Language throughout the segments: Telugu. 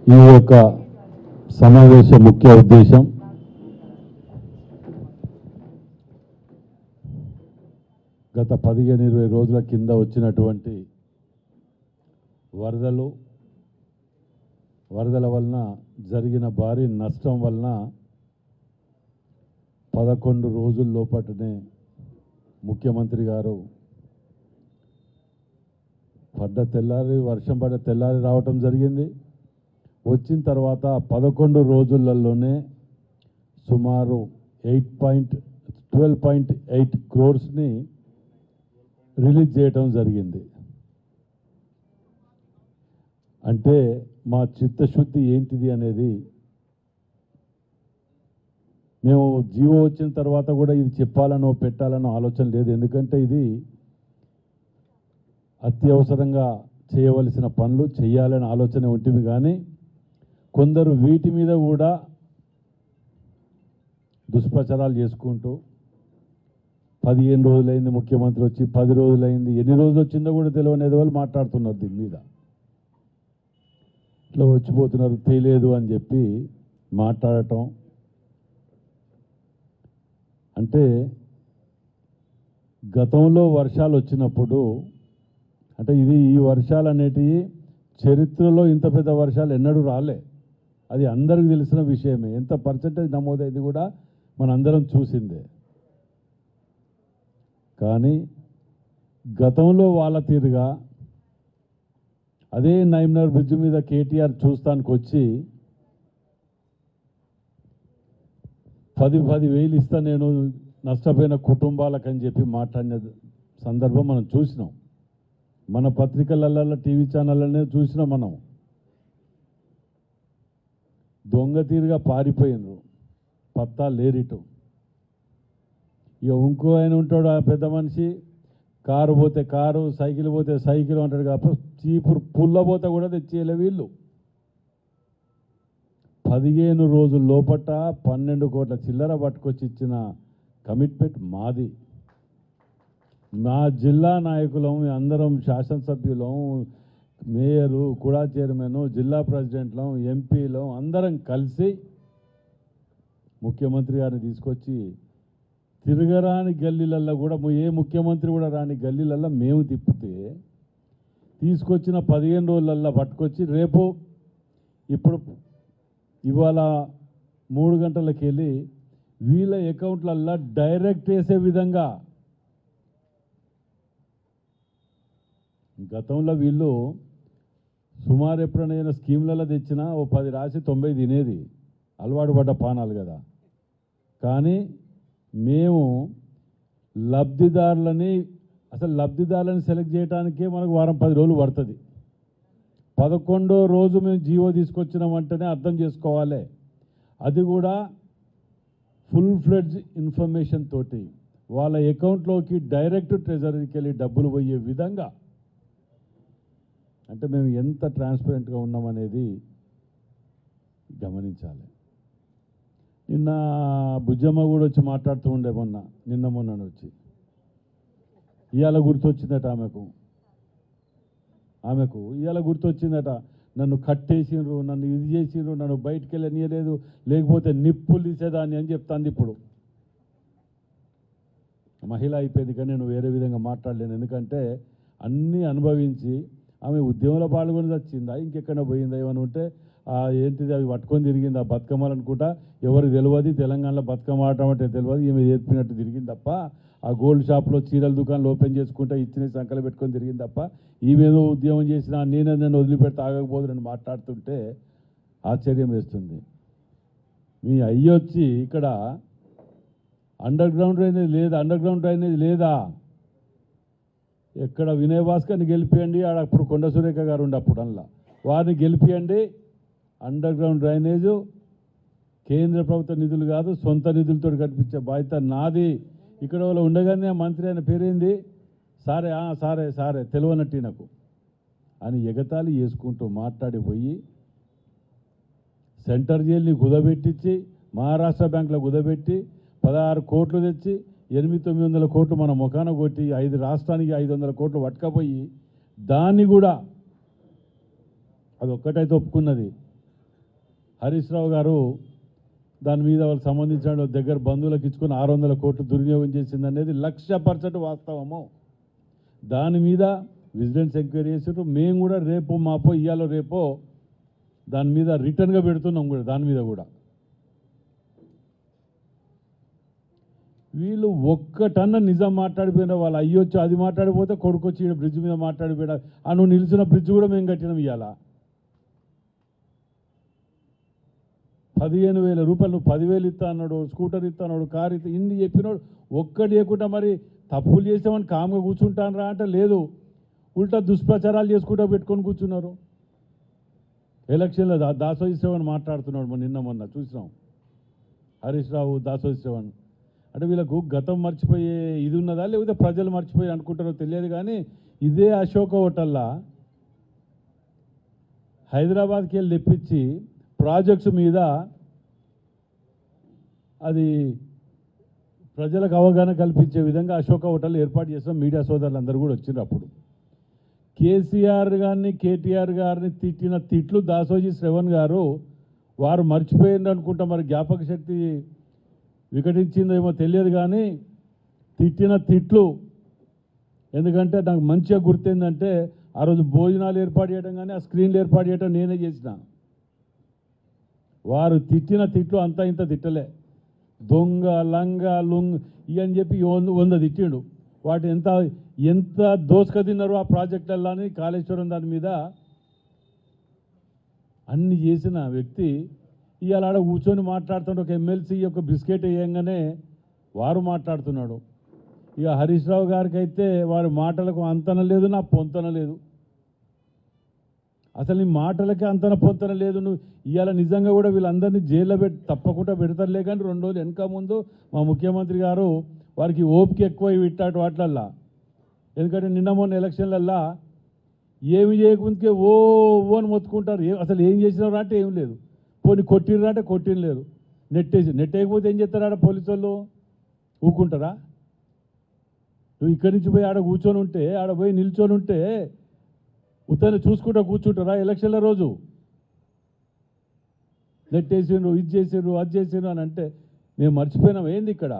ఈ యొక్క సమావేశ ముఖ్య ఉద్దేశం గత 15-20 రోజుల కింద వచ్చినటువంటి వరదల వలన జరిగిన భారీ నష్టం వలన 11 రోజుల లోపటనే ముఖ్యమంత్రి గారు వర్షం పడ్డ తెల్లారి రావటం జరిగింది. వచ్చిన తర్వాత 11 రోజులలోనే సుమారు 12.8 క్రోర్స్ని రిలీజ్ చేయటం జరిగింది. అంటే మా చిత్తశుద్ధి ఏంటిది అనేది మేము జీవో వచ్చిన తర్వాత కూడా ఇది చెప్పాలనో పెట్టాలనో ఆలోచన లేదు. ఎందుకంటే ఇది అత్యవసరంగా చేయవలసిన పనులు చేయాలని ఆలోచన ఉంటుంది. కానీ కొందరు వీటి మీద కూడా దుష్ప్రచారాలు చేసుకుంటూ 15 రోజులైంది ముఖ్యమంత్రి వచ్చి, 10 రోజులైంది, ఎన్ని రోజులు వచ్చిందో కూడా తెలియనేది వాళ్ళు మాట్లాడుతున్నారు. దీని మీద ఇట్లా వచ్చిపోతున్నారు, తెలియదు అని చెప్పి మాట్లాడటం. అంటే గతంలో వర్షాలు వచ్చినప్పుడు అంటే ఈ వర్షాలు అనేటివి చరిత్రలో ఇంత పెద్ద వర్షాలు ఎన్నడూ రాలే. అది అందరికీ తెలిసిన విషయమే. ఎంత పర్సెంటేజ్ నమోదైంది కూడా మనందరం చూసిందే. కానీ గతంలో వాళ్ళ తీరుగా అదే నైమ్నర్ బ్రిడ్జ్ మీద కేటీఆర్ చూస్తానికి వచ్చి 10,000 ఇస్తా నేను నష్టపోయిన కుటుంబాలకని చెప్పి మాట్లాడిన సందర్భం మనం చూసినాం. మన పత్రికలలో, టీవీ ఛానళ్ళనే చూసినాం. మనం దొంగ తీరుగా పారిపోయినరు, పత్తా లేరిటు. ఇక ఇంకో ఆయన ఉంటాడు, ఆ పెద్ద మనిషి, కారు పోతే కారు, సైకిల్ పోతే సైకిల్ అంటాడు. కాబట్టి చీపురు పుల్ల పోతే కూడా తెచ్చేయలే వీళ్ళు. 15 రోజుల లోపట 12 కోట్ల చిల్లర పట్టుకొచ్చి ఇచ్చిన కమిట్మెంట్ మాది. మా జిల్లా నాయకులం, అందరం శాసనసభ్యులం, మేయరు, కుడా చైర్మన్, జిల్లా ప్రెసిడెంట్లం, ఎంపీలం అందరం కలిసి ముఖ్యమంత్రి గారిని తీసుకొచ్చి తిరగరాని గల్లీలల్లో కూడా, ఏ ముఖ్యమంత్రి కూడా రాని గల్లీలల్లో మేము తిప్పితే తీసుకొచ్చిన 15 రోజులల్లో పట్టుకొచ్చి రేపు ఇవాళ 3 గంటలకు వెళ్ళి వీళ్ళ అకౌంట్లల్లో డైరెక్ట్ వేసే విధంగా. గతంలో వీళ్ళు సుమారు ఎప్పుడైనా స్కీమ్లలో తెచ్చినా ఓ 10 రాసి 90 తినేది అలవాటు పడ్డ పానాలు కదా. కానీ మేము లబ్ధిదారులని సెలెక్ట్ చేయడానికే మనకు వారం 10 రోజులు పడుతుంది. 11వ రోజు మేము జీవో తీసుకొచ్చినామంటేనే అర్థం చేసుకోవాలి. అది కూడా ఫుల్ ఫ్లెడ్జ్ ఇన్ఫర్మేషన్ తోటి వాళ్ళ అకౌంట్లోకి డైరెక్ట్ ట్రెజరీకి వెళ్ళి డబ్బులు పోయే విధంగా. అంటే మేము ఎంత ట్రాన్స్పరెంట్గా ఉన్నామనేది గమనించాలి. నిన్న బుజ్జమ్మ కూడా వచ్చి మాట్లాడుతూ ఉండే మొన్న వచ్చి ఇవాళ గుర్తొచ్చిందట ఆమెకు ఇవాళ గుర్తొచ్చిందట. నన్ను కట్టేసిండ్రు, నన్ను ఇది చేసిండ్రు, నన్ను బయటికి వెళ్ళనియలేదు, లేకపోతే నిప్పులు తీసేదాన్ని అని చెప్తాంది. ఇప్పుడు మహిళ అయిపోయింది కానీ నేను వేరే విధంగా మాట్లాడలేను. ఎందుకంటే అన్నీ అనుభవించి ఆమె ఉద్యమంలో పాల్గొని వచ్చిందా, ఇంకెక్కడ పోయిందా, ఏమైనా ఉంటే ఏంటిది అవి పట్టుకొని తిరిగింది. ఆ బతుకమ్మలు అనుకుంటా ఎవరికి తెలియదు. తెలంగాణలో బతుకమ్మ ఆడటం అంటే తెలియదు. ఈమె నేర్పినట్టు తిరిగింది తప్ప, ఆ గోల్డ్ షాప్లో చీరల దుకాణాలు ఓపెన్ చేసుకుంటా ఇచ్చిన సంకలు పెట్టుకొని తిరిగింది తప్ప, ఈమెదో ఉద్యమం చేసినా నన్ను వదిలిపెడితే ఆగకపోదు అని మాట్లాడుతుంటే ఆశ్చర్యం వేస్తుంది. మీ అయ్యొచ్చి ఇక్కడ అండర్ గ్రౌండ్ డ్రైనేజ్ లేదా ఎక్కడ వినయ్ భాస్కర్ని గెలిపియండి. అప్పుడు కొండ సురేఖ గారు ఉండే అప్పుడు అందులో వారిని గెలిపియండి. అండర్ గ్రౌండ్ డ్రైనేజు కేంద్ర ప్రభుత్వ నిధులు కాదు, సొంత నిధులతో కనిపించే బాధ్యత నాది. ఇక్కడ వాళ్ళు ఉండగానే మంత్రి ఆయన పేరేంది, సారే తెలియనట్టు నాకు అని ఎగతాళి చేసుకుంటూ మాట్లాడిపోయి సెంటర్ జైలుని కుదబెట్టించి మహారాష్ట్ర బ్యాంకులో కుదబెట్టి 16 కోట్లు తెచ్చి 800-900 కోట్లు మన ముఖాన కొట్టి 5 రాష్ట్రానికి 500 కోట్లు పట్టుకపోయి దాన్ని కూడా అది ఒక్కటైతే ఒప్పుకున్నది. హరీష్ రావు గారు దాని మీద వాళ్ళకి సంబంధించిన దగ్గర బంధువులకు ఇచ్చుకుని 600 కోట్లు దుర్వినియోగం చేసింది అనేది 100% వాస్తవము. దాని మీద విజిలెన్స్ ఎంక్వైరీ చేసారు. మేము కూడా రేపో మాపో ఇయ్యాలో రేపో దాని మీద రిటర్న్గా పెడుతున్నాం కూడా. దాని మీద కూడా వీళ్ళు ఒక్కటన్నా నిజం మాట్లాడిపోయినా వాళ్ళు అయ్యొచ్చు, అది మాట్లాడిపోతే కొడుకొచ్చి ఈడ బ్రిడ్జ్ మీద మాట్లాడిపోయినా నువ్వు నిలిచిన బ్రిడ్జ్ కూడా మేము కట్టినాం. ఇవాళ 15,000 రూపాయలు నువ్వు 10,000 ఇస్తా అన్నాడు, స్కూటర్ ఇస్తా అన్నాడు, కారు ఇస్తా, ఇన్ని చెప్పినాడు. ఒక్కటి లేకుండా మరి తప్పులు చేసామని కామ్గా కూర్చుంటాను రా అంటే లేదు, ఉల్టా దుష్ప్రచారాలు చేసుకుంటూ పెట్టుకొని కూర్చున్నారు. ఎలక్షన్లో దాసోజీ శ్రవణ్ మాట్లాడుతున్నాడు నిన్న మొన్న చూసినాం. హరీష్ రావు దాసోజీ శ్రవణ్ అంటే వీళ్ళకు గతం మర్చిపోయే ఇది ఉన్నదా లేకపోతే ప్రజలు మర్చిపోయి అనుకుంటారో తెలియదు. కానీ ఇదే అశోక హోటల్లా హైదరాబాద్కి వెళ్ళి తెప్పించి ప్రాజెక్ట్స్ మీద అది ప్రజలకు అవగాహన కల్పించే విధంగా అశోక హోటల్ ఏర్పాటు చేసిన మీడియా సోదరులందరూ కూడా వచ్చినారు. అప్పుడు కేసీఆర్ గారిని కేటీఆర్ గారిని తిట్టిన తిట్లు దాసోజీ శ్రవణ్ గారు వారు మర్చిపోయింది అనుకుంటా, మరి జ్ఞాపక శక్తి వికటించిందేమో తెలియదు. కానీ తిట్టిన తిట్లు ఎందుకంటే నాకు మంచిగా గుర్తేందంటే ఆ రోజు భోజనాలు ఏర్పాటు చేయడం కానీ ఆ స్క్రీన్లు ఏర్పాటు చేయడం నేనే చేసిన. వారు తిట్టిన తిట్లు అంతా ఇంత తిట్టలే. దొంగ లంగ లుంగ్ ఇవని చెప్పి 100 తిట్టిండు. వాటి ఎంత దోసుక తిన్నారు ఆ ప్రాజెక్టులలో అని కాళేశ్వరం దాని మీద అన్ని చేసిన వ్యక్తి ఇవాళ ఆడ కూర్చొని మాట్లాడుతుంటే ఒక ఎమ్మెల్సీ యొక్క బిస్కెట్ వేయంగానే వారు మాట్లాడుతున్నాడు. ఇక హరీష్ రావు గారికి అయితే వారి మాటలకు అంతన లేదు, నా పొంతన లేదు. అసలు నీ మాటలకి అంతన పొంతన లేదు. నువ్వు ఇవాళ నిజంగా కూడా వీళ్ళందరినీ జైల్లో తప్పకుండా పెడతారులే. కానీ 2 రోజులు వెనక ముందు మా ముఖ్యమంత్రి గారు వారికి ఓపిక ఎక్కువ ఇట్టాడు వాటిలల్లా. ఎందుకంటే నిన్న మొన్న ఎలక్షన్లల్లా ఏమి చేయకుంటే ఓ అని మొత్తుకుంటారు. అసలు ఏం చేసినారు అంటే ఏం లేదు. పోనీ కొట్టిర్రా అంటే కొట్టినలేరు. నెట్టేయకపోతే ఏం చేస్తారు? ఆడ పోలీసు వాళ్ళు ఊకుంటారా? నువ్వు ఇక్కడి నుంచి పోయి ఆడ కూర్చొని ఉంటే, ఆడ పోయి నిల్చొని ఉంటే ఉత్తనే చూసుకుంటా కూర్చుంటారా? ఎలక్షన్ల రోజు నెట్టేసిండ్రు, ఇది చేసిండ్రు, అది చేసిండ్రు అని అంటే మేము మర్చిపోయినాం. ఏంది ఇక్కడ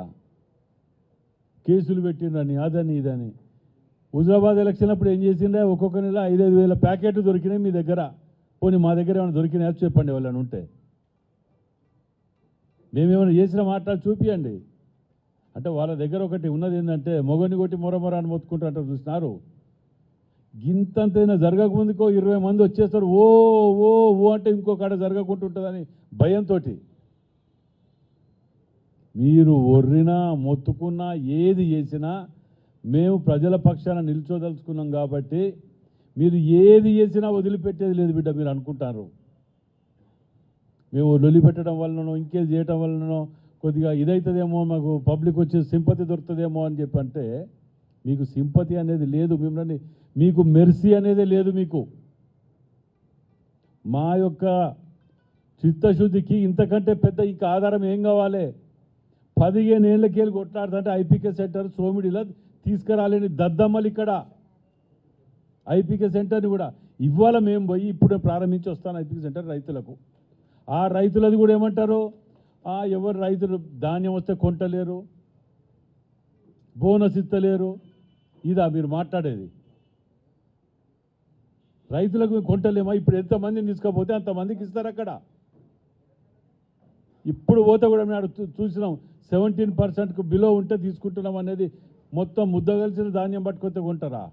కేసులు పెట్టిండ్రని అదని ఇదని. హుజరాబాద్ ఎలక్షన్ అప్పుడు ఏం చేసిండ్రా? ఒక్కొక్క నెల 5,000 వేల ప్యాకెట్లు దొరికినాయి మీ దగ్గర. పోనీ మా దగ్గర ఏమైనా దొరికినాయో చెప్పండి వాళ్ళని ఉంటే. మేమేమైనా చేసిన మాట్లాడి చూపియండి అంటే వాళ్ళ దగ్గర ఒకటి ఉన్నది ఏంటంటే మొగని కొట్టి మొరమొర అని మొత్తుకుంటారు చూసినారు. గింతంతైనా జరగకముందుకో 20 మంది వచ్చేస్తారు. ఓ ఓ ఓ అంటే ఇంకో కాడ జరగకుంటుంటుందని భయంతో మీరు ఒర్రినా మొత్తుకున్నా ఏది చేసినా మేము ప్రజల పక్షాన నిల్చోదలుచుకున్నాం. కాబట్టి మీరు ఏది చేసినా వదిలిపెట్టేది లేదు బిడ్డ. మీరు అనుకుంటారు మేము లొలి పెట్టడం వలనో ఇంకేది చేయటం వలనో కొద్దిగా ఇదవుతుందేమో, మాకు పబ్లిక్ వచ్చే సింపతి దొరుకుతుందేమో అని చెప్పి అంటే మీకు సింపతి అనేది లేదు. మిమ్మల్ని మీకు మెర్సీ అనేది లేదు. మీకు మా యొక్క చిత్తశుద్ధికి ఇంతకంటే పెద్ద ఇంకా ఆధారం ఏం కావాలి? 15 ఏళ్ళకేళ్ళు కొట్లాడుతుంటే ఐపీకే సెంటర్ సోమిడిలో తీసుకురాలేని దద్దమ్మలు ఇక్కడ ఐపీకే సెంటర్ని కూడా ఇవాళ మేము పోయి ఇప్పుడు ప్రారంభించి వస్తాను ఐపీకే సెంటర్ రైతులకు. ఆ రైతులది కూడా ఏమంటారు? ఎవరు రైతులు ధాన్యం వస్తే కొంటలేరు, బోనస్ ఇస్తలేరు. ఇదా మీరు మాట్లాడేది? రైతులకు కొంటలేమా? ఇప్పుడు ఎంతమందిని తీసుకపోతే అంతమందికి ఇస్తారు అక్కడ. ఇప్పుడు పోతే కూడా మేము చూసినాం 17%కు బిలో ఉంటే తీసుకుంటున్నాం అనేది. మొత్తం ముద్ద కలిసిన ధాన్యం పట్టుకొస్తే కొంటారా?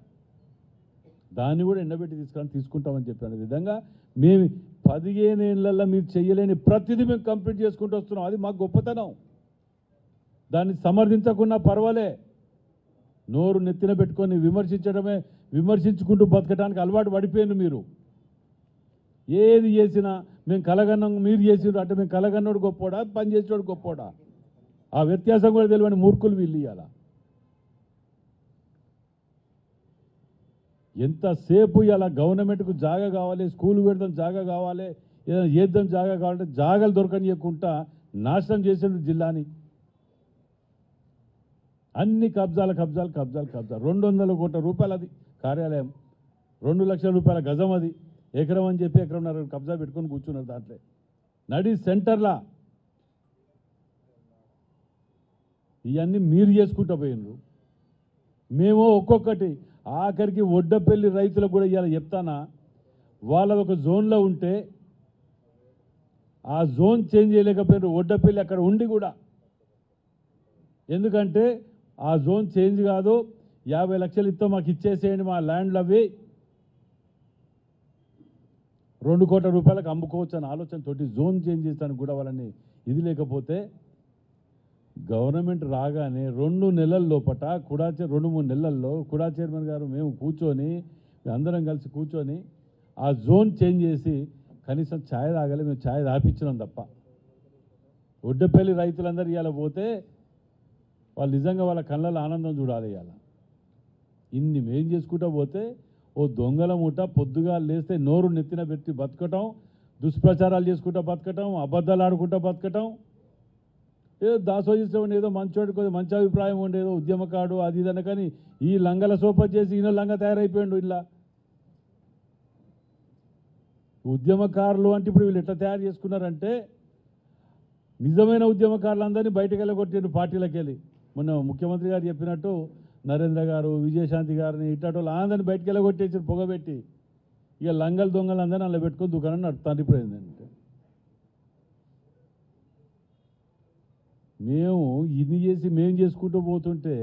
దాన్ని కూడా ఎండబెట్టి తీసుకుంటామని చెప్పిన విధంగా మేము 15 ఏళ్ళల్లో మీరు చేయలేని ప్రతిదీ మేము కంప్లీట్ చేసుకుంటూ వస్తున్నాం. అది మాకు గొప్పతనం. దాన్ని సమర్థించకున్నా పర్వాలే. నోరు నెత్తిన పెట్టుకొని విమర్శించుకుంటూ బతకడానికి అలవాటు పడిపోయింది మీరు. ఏది చేసినా మేము కలగన్నాం, మీరు చేసినారు అంటే మేము కలగన్నోడు గొప్పోడా, పని చేసేవాడు గొప్పోడా? ఆ వ్యత్యాసం కూడా తెలియని మూర్ఖులు వీళ్ళు. ఇవ్వాల ఎంతసేపు ఇలా గవర్నమెంట్కు జాగా కావాలి, స్కూల్ పెడతాం జాగా కావాలి, ఏదైనా చేద్దాం జాగా కావాలంటే జాగాలు దొరకనియకుండా నాశనం చేసేది జిల్లాని. అన్ని కబ్జాలు 200 కోట్ల రూపాయలు అది కార్యాలయం, 2 లక్షల రూపాయల గజం అది, ఎకరం అని చెప్పి 1.5 ఎకరం కబ్జా పెట్టుకొని కూర్చున్నారు. దాంట్లో నడి సెంటర్లా ఇవన్నీ మీరు చేసుకుంటూ పోయినరు. మేము ఒక్కొక్కటి ఆఖరికి ఒడ్డపల్లి రైతులకు కూడా ఇవాళ చెప్తానా, వాళ్ళది ఒక జోన్లో ఉంటే ఆ జోన్ చేంజ్ చేయలేకపోయినారు. ఒడ్డపల్లి అక్కడ ఉండి కూడా, ఎందుకంటే ఆ జోన్ చేంజ్ కాదు, 50 లక్షలు ఇస్తాం మాకు ఇచ్చేసేయండి మా ల్యాండ్లు అవి 2 కోట్ల రూపాయలకు అమ్ముకోవచ్చు అని ఆలోచనతోటి జోన్ చేంజ్ చేస్తానికి కూడా వాళ్ళని ఇది లేకపోతే, గవర్నమెంట్ రాగానే 2 నెలల లోపట కుడా 2-3 నెలల్లో కుడా చైర్మన్ గారు మేము కూర్చొని అందరం కలిసి కూర్చొని ఆ జోన్ చేంజ్ చేసి కనీసం ఛాయ్ తాగాలి, మేము ఛాయ్ తాపించినాం తప్ప. ఒడ్డపల్లి రైతులందరూ ఇవాళ పోతే వాళ్ళు నిజంగా వాళ్ళ కళ్ళల్లో ఆనందం చూడాలి. ఇవాళ ఇన్ని మేం చేసుకుంటూ పోతే ఓ దొంగల మూట పొద్దుగా లేస్తే నోరు నెత్తిన పెట్టి బతకటం, దుష్ప్రచారాలు చేసుకుంటూ బతకటం, అబద్ధాలు ఆడుకుంటూ బతకటం, ఏదో దాసోజిస్తామని ఏదో మంచోడికి మంచి అభిప్రాయం ఉండేదో ఉద్యమకాడు అది ఇది అనకని ఈ లంగల సోప చేసి ఈయన లంగ తయారైపోయాడు. ఇలా ఉద్యమకారులు అంటే ఇప్పుడు వీళ్ళు ఎట్లా తయారు చేసుకున్నారంటే, నిజమైన ఉద్యమకారులందరినీ బయటకు వెళ్ళగొట్టారు పార్టీలకు వెళ్ళి. మొన్న ముఖ్యమంత్రి గారు చెప్పినట్టు నరేంద్ర గారు, విజయశాంతి గారిని ఇట్టటో అందరినీ బయటకు వెళ్ళగొట్టేసారు పొగబెట్టి. ఇక లంగలు దొంగలు అందరినీ అలా పెట్టుకొని దుకాణం నడుపుతాను. ఇప్పుడు ఏంటంటే మేము ఇది చేసి మేము చేసుకుంటూ పోతుంటే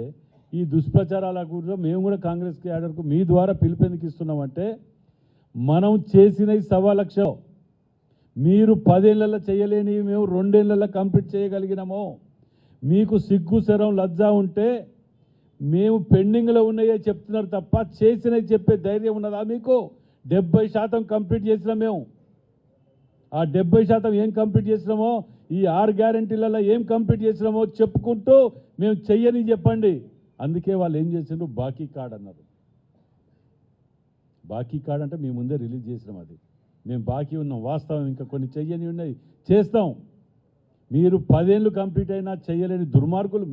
ఈ దుష్ప్రచారాల కూడా మేము కూడా కాంగ్రెస్ క్యాడర్కు మీ ద్వారా పిలుపెందుకు ఇస్తున్నామంటే, మనం చేసిన 1.25 లక్షలు మీరు 10 ఏళ్లలో చేయలేని మేము 2 ఏళ్లలో కంప్లీట్ చేయగలిగినాము. మీకు సిగ్గు శరం లజ్జ ఉంటే మేము పెండింగ్లో ఉన్నాయే చెప్తున్నారు తప్ప చేసినవి చెప్పే ధైర్యం ఉన్నదా మీకు? 70% కంప్లీట్ చేసినాం మేము. ఆ 70% ఏం కంప్లీట్ చేసినామో, ఈ 6 గ్యారెంటీలలో ఏం కంప్లీట్ చేసినామో చెప్పుకుంటూ మేము చెయ్యని చెప్పండి. అందుకే వాళ్ళు ఏం చేసిండ్రు, బాకీ కార్డ్ అన్నారు. బాకీ కార్డ్ అంటే మేము ముందే రిలీజ్ చేసినాం. అది మేము బాకీ ఉన్నాం వాస్తవం, ఇంకా కొన్ని చెయ్యని ఉన్నాయి చేస్తాం. మీరు 10 ఏళ్ళు కంప్లీట్ అయినా చెయ్యలేని దుర్మార్గులు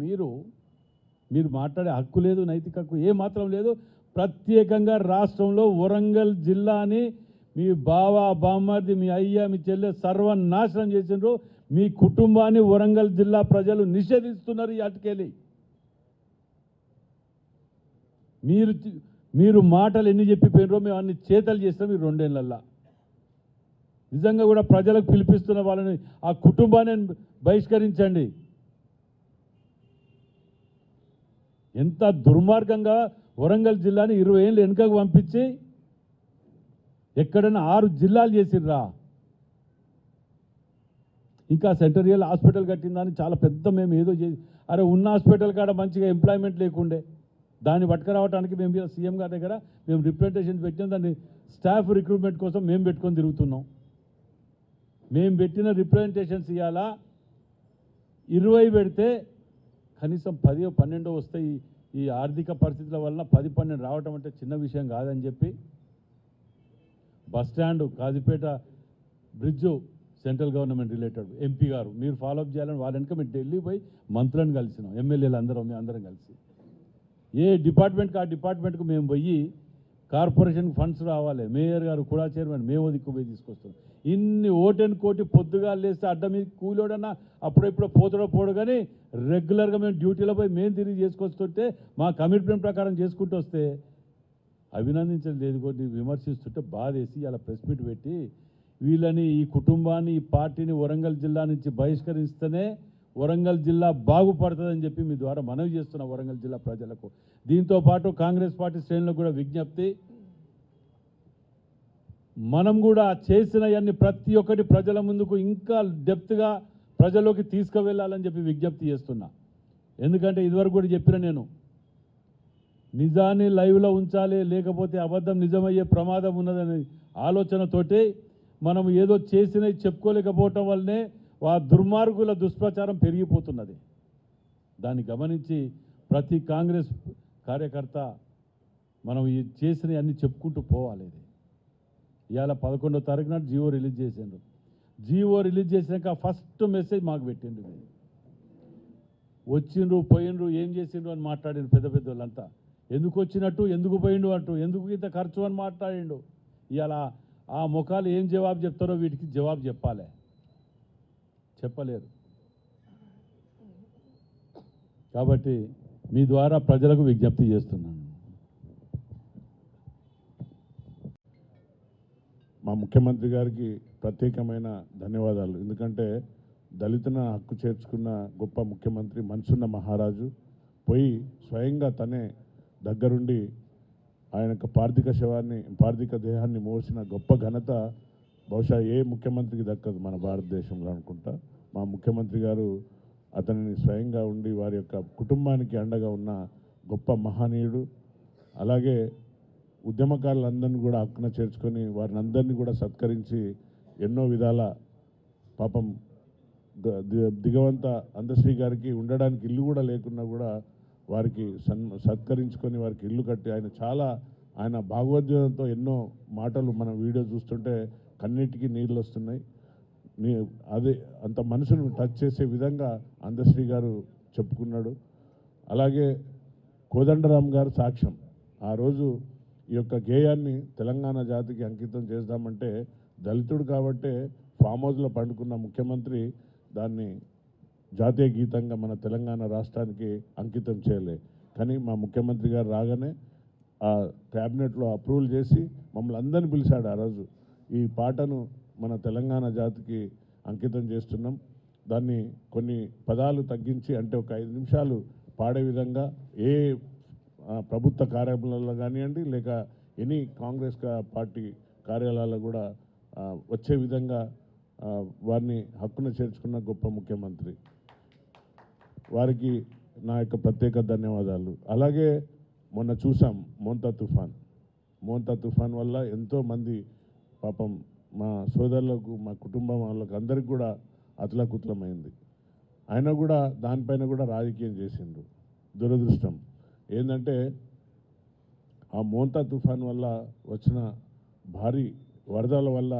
మీరు మాట్లాడే హక్కు లేదు, నైతిక హక్కు ఏ మాత్రం లేదు. ప్రత్యేకంగా రాష్ట్రంలో వరంగల్ జిల్లాని మీ బావ బామ్మర్ది మీ అయ్య మీ చెల్లె సర్వనాశనం చేసిండ్రు. మీ కుటుంబాన్ని వరంగల్ జిల్లా ప్రజలు నిషేధిస్తున్నారు. ఈ అటుకెళ్ళి మీరు మాటలు ఎన్ని చెప్పిపోయినరో మేము అన్ని చేతలు చేస్తాం ఈ 2 ఏళ్లలో. నిజంగా కూడా ప్రజలకు పిలిపిస్తున్న వాళ్ళని ఆ కుటుంబాన్ని బహిష్కరించండి. ఎంత దుర్మార్గంగా వరంగల్ జిల్లాని 20 ఏళ్ళు వెనుకకు పంపించి ఎక్కడైనా 6 జిల్లాలు చేసిర్రా. ఇంకా సెంటరియల్ హాస్పిటల్ కట్టిందని చాలా పెద్ద మేము ఏదో చేసి, అరే ఉన్న హాస్పిటల్ కాడ మంచిగా ఎంప్లాయ్మెంట్ లేకుండే దాన్ని పట్టుకురావడానికి మేము సీఎం గారి దగ్గర మేము రిప్రజెంటేషన్ పెట్టినాం. దాన్ని స్టాఫ్ రిక్రూట్మెంట్ కోసం మేము పెట్టుకొని తిరుగుతున్నాం. మేము పెట్టిన రిప్రజెంటేషన్స్ ఇవాళ 20 పెడితే కనీసం 10-12 వస్తాయి. ఈ ఆర్థిక పరిస్థితుల వలన 10-12 రావటం అంటే చిన్న విషయం కాదని చెప్పి bus stand Kazipet bridge central government related MP గారు మీరు ఫాలోఅప్ చేయాలని వాళ్ళ వెనుక మేము ఢిల్లీ పోయి మంత్రులను కలిసినాం, ఎమ్మెల్యేలు అందరం కలిసి. ఏ డిపార్ట్మెంట్కి ఆ డిపార్ట్మెంట్కు మేము పోయి కార్పొరేషన్కి ఫండ్స్ రావాలి, మేయర్ గారు కూడా చైర్మన్ మేము దిక్కుపోయి తీసుకొస్తాం. ఇన్ని ఓటెన్ కోటి పొద్దుగా లేస్తే అడ్డ మీద కూలోడన్నా అప్పుడెప్పుడు పోతాడో కానీ రెగ్యులర్గా మేము డ్యూటీలో పోయి మేము తిరిగి చేసుకొస్తుంటే మా కమిట్మెంట్ ప్రకారం చేసుకుంటూ వస్తే అభినందించడం లేదు, కొన్ని విమర్శిస్తుంటే బాధేసి అలా ప్రెస్ మీట్ పెట్టి వీళ్ళని ఈ కుటుంబాన్ని ఈ పార్టీని వరంగల్ జిల్లా నుంచి బహిష్కరిస్తేనే వరంగల్ జిల్లా బాగుపడుతుందని చెప్పి మీ ద్వారా మనవి చేస్తున్న వరంగల్ జిల్లా ప్రజలకు. దీంతోపాటు కాంగ్రెస్ పార్టీ శ్రేణులకు కూడా విజ్ఞప్తి, మనం కూడా చేసినవన్నీ ప్రతి ఒక్కటి ప్రజల ముందుకు ఇంకా డెప్త్గా ప్రజల్లోకి తీసుకువెళ్ళాలని చెప్పి విజ్ఞప్తి చేస్తున్నా. ఎందుకంటే ఇదివరకు కూడా చెప్పిన నేను, నిజాన్ని లైవ్లో ఉంచాలి, లేకపోతే అబద్ధం నిజమయ్యే ప్రమాదం ఉన్నదనే ఆలోచనతోటి మనం ఏదో చేసినవి చెప్పుకోలేకపోవటం వల్లనే ఆ దుర్మార్గుల దుష్ప్రచారం పెరిగిపోతున్నది. దాన్ని గమనించి ప్రతి కాంగ్రెస్ కార్యకర్త మనం ఈ చేసినవి అన్నీ చెప్పుకుంటూ పోవాలి. ఇది ఇవాళ 11వ తారీఖు నాడు జీవో రిలీజ్ చేసిండ్రు. జీవో రిలీజ్ చేసినాక ఫస్ట్ మెసేజ్ మాకు పెట్టిండ్రు, వచ్చిండ్రు పోయిండ్రు ఏం చేసిండ్రు అని మాట్లాడిండ్రు పెద్ద పెద్ద వాళ్ళంతా. ఎందుకు వచ్చినట్టు, ఎందుకు పోయిండు అంటూ, ఎందుకు ఇంత ఖర్చు అని మాట్లాడిండు. ఇవాళ ఆ ముఖాలు ఏం జవాబు చెప్తారో వీటికి జవాబు చెప్పాలి. చెప్పలేరు. కాబట్టి మీ ద్వారా ప్రజలకు విజ్ఞప్తి చేస్తున్నాను. మా ముఖ్యమంత్రి గారికి ప్రత్యేకమైన ధన్యవాదాలు. ఎందుకంటే దళితుల హక్కు చేర్చుకున్న గొప్ప ముఖ్యమంత్రి, మనసున్న మహారాజు పోయి స్వయంగా తనే దగ్గరుండి ఆయన యొక్క పార్థిక దేహాన్ని మోసిన గొప్ప ఘనత బహుశా ఏ ముఖ్యమంత్రికి దక్కదు మన భారతదేశంలో అనుకుంటా. మా ముఖ్యమంత్రి గారు అతనిని స్వయంగా ఉండి వారి యొక్క కుటుంబానికి అండగా ఉన్న గొప్ప మహనీయుడు. అలాగే ఉద్యమకారులందరినీ కూడా హక్కున చేర్చుకొని వారిని అందరినీ కూడా సత్కరించి ఎన్నో విధాల పాపం దిగవంత అందశ్రీ గారికి ఉండడానికి ఇల్లు కూడా లేకున్నా కూడా వారికి సత్కరించుకొని వారికి ఇల్లు కట్టి ఆయన భాగవద్గీతంతో ఎన్నో మాటలు మన వీడియో చూస్తుంటే కన్నీటికి నీళ్ళు వస్తున్నాయి. అదే అంత మనసును టచ్ చేసే విధంగా అందశ్రీ గారు చెప్పుకున్నాడు. అలాగే కోదండరామ్ గారు సాక్ష్యం. ఆ రోజు ఈ యొక్క గేయాన్ని తెలంగాణ జాతికి అంకితం చేద్దామంటే దళితుడు కాబట్టే ఫామ్ హౌస్లో పండుకున్న ముఖ్యమంత్రి దాన్ని జాతీయ గీతంగా మన తెలంగాణ రాష్ట్రానికి అంకితం చేయలే. కానీ మా ముఖ్యమంత్రి గారు రాగానే ఆ క్యాబినెట్లో అప్రూవల్ చేసి మమ్మల్ని అందరినీ పిలిచాడు. ఆ రోజు ఈ పాటను మన తెలంగాణ జాతికి అంకితం చేస్తున్నాం. దాన్ని కొన్ని పదాలు తగ్గించి అంటే ఒక 5 నిమిషాలు పాడే విధంగా ఏ ప్రభుత్వ కార్యాలయాల్లో కానివ్వండి లేక ఎనీ కాంగ్రెస్ పార్టీ కార్యాలయాల్లో కూడా వచ్చే విధంగా వారిని హక్కున చేర్చుకున్న గొప్ప ముఖ్యమంత్రి. వారికి నా యొక్క ప్రత్యేక ధన్యవాదాలు. అలాగే మొన్న చూసాం మోంతా తుఫాన్ వల్ల ఎంతోమంది పాపం మా సోదరులకు మా కుటుంబం వాళ్ళకు అందరికి కూడా అతలాకుతలమైంది. అయినా కూడా దానిపైన కూడా రాజకీయం చేసిండ్రు. దురదృష్టం ఏంటంటే ఆ మోంతా తుఫాన్ వల్ల వచ్చిన భారీ వరదల వల్ల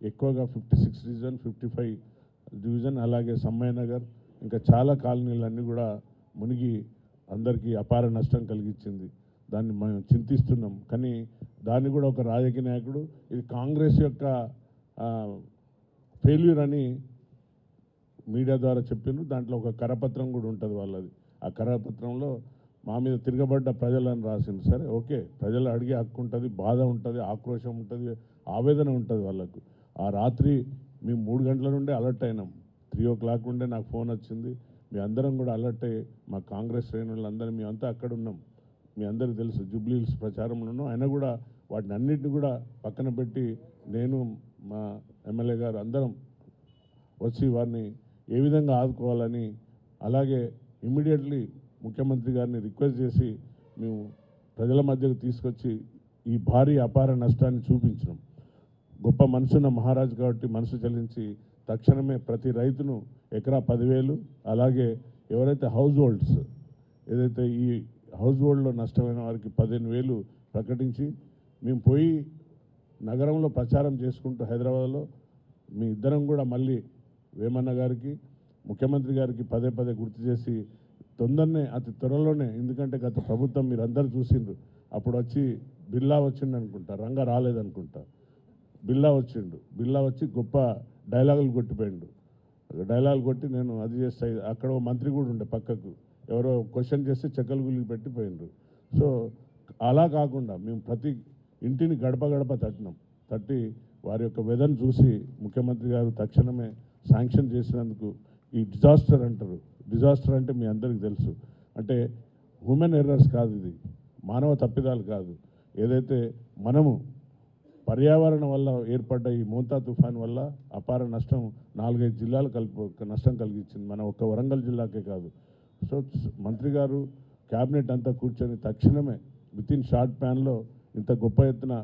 ఎక్కువగా 56 డివిజన్ 55 డివిజన్ అలాగే సమ్మయ్య నగర్ ఇంకా చాలా కాలనీలన్నీ కూడా మునిగి అందరికీ అపార నష్టం కలిగించింది. దాన్ని మేము చింతిస్తున్నాం. కానీ దాన్ని కూడా ఒక రాజకీయ నాయకుడు ఇది కాంగ్రెస్ యొక్క ఫెయిల్యూర్ అని మీడియా ద్వారా చెప్పిండ్రు. దాంట్లో ఒక కరపత్రం కూడా ఉంటుంది వాళ్ళది. ఆ కరపత్రంలో మా మీద తిరగబడ్డ ప్రజలను రాసింది. సరే ఓకే, ప్రజలు అడిగే హక్కు ఉంటుంది, బాధ ఉంటుంది, ఆక్రోశం ఉంటుంది, ఆవేదన ఉంటుంది వాళ్ళకు. ఆ రాత్రి మేము 3 గంటల నుండే అలర్ట్ అయినాం. 3 o'clock నుండే నాకు ఫోన్ వచ్చింది. మీ అందరం కూడా అలర్ట్ అయ్యి మా కాంగ్రెస్ శ్రేణులందరూ మేమంతా అక్కడ ఉన్నాం. మీ అందరికీ తెలుసు జూబ్లీ హిల్స్ ప్రచారంలో ఉన్నాం. అయినా కూడా వాటిని అన్నింటినీ కూడా పక్కన పెట్టి నేను మా ఎమ్మెల్యే గారు అందరం వచ్చి వారిని ఏ విధంగా ఆదుకోవాలని అలాగే ఇమ్మీడియట్లీ ముఖ్యమంత్రి గారిని రిక్వెస్ట్ చేసి మేము ప్రజల మధ్యకు తీసుకొచ్చి ఈ భారీ అపార నష్టాన్ని చూపించినాం. గొప్ప మనసున్న మహారాజు కాబట్టి మనసు చెల్లించి తక్షణమే ప్రతి రైతును ఎకరా 10,000 అలాగే ఎవరైతే హౌస్ హోల్డ్స్ ఏదైతే ఈ హౌస్ హోల్డ్లో నష్టమైన వారికి 15,000 ప్రకటించి మేము పోయి నగరంలో ప్రచారం చేసుకుంటూ హైదరాబాద్లో మీ ఇద్దరం కూడా మళ్ళీ వేమన్న గారికి ముఖ్యమంత్రి గారికి పదే గుర్తు చేసి తొందరనే అతి త్వరలోనే, ఎందుకంటే గత ప్రభుత్వం మీరు అందరూ చూసిండ్రు, అప్పుడు వచ్చి బిల్లా వచ్చిండు అనుకుంటా, రంగా రాలేదనుకుంటా, బిల్లా వచ్చి గొప్ప డైలాగులు కొట్టిపోయిండు. డైలాగులు కొట్టి నేను అది చేస్తా, అక్కడ ఒక మంత్రి కూడా ఉండే పక్కకు ఎవరో క్వశ్చన్ చేస్తే చెక్కలు గులిగి పెట్టిపోయిండ్రు. సో అలా కాకుండా మేము ప్రతి ఇంటిని గడప తట్టి వారి యొక్క వెదను చూసి ముఖ్యమంత్రి గారు తక్షణమే శాంక్షన్ చేసినందుకు ఈ డిజాస్టర్ అంటారు. డిజాస్టర్ అంటే మీ అందరికీ తెలుసు, అంటే హ్యూమన్ ఎర్రర్స్ కాదు, ఇది మానవ తప్పిదాలు కాదు. ఏదైతే మనము పర్యావరణం వల్ల ఏర్పడ్డ ఈ మోంతా తుఫాన్ వల్ల అపార నష్టం 4-5 జిల్లాలు నష్టం కలిగించింది, మన ఒక్క వరంగల్ జిల్లాకే కాదు. సో మంత్రి గారు క్యాబినెట్ అంతా కూర్చొని తక్షణమే వితిన్ షార్ట్ ప్యాన్లో ఇంత గొప్ప ఎత్తున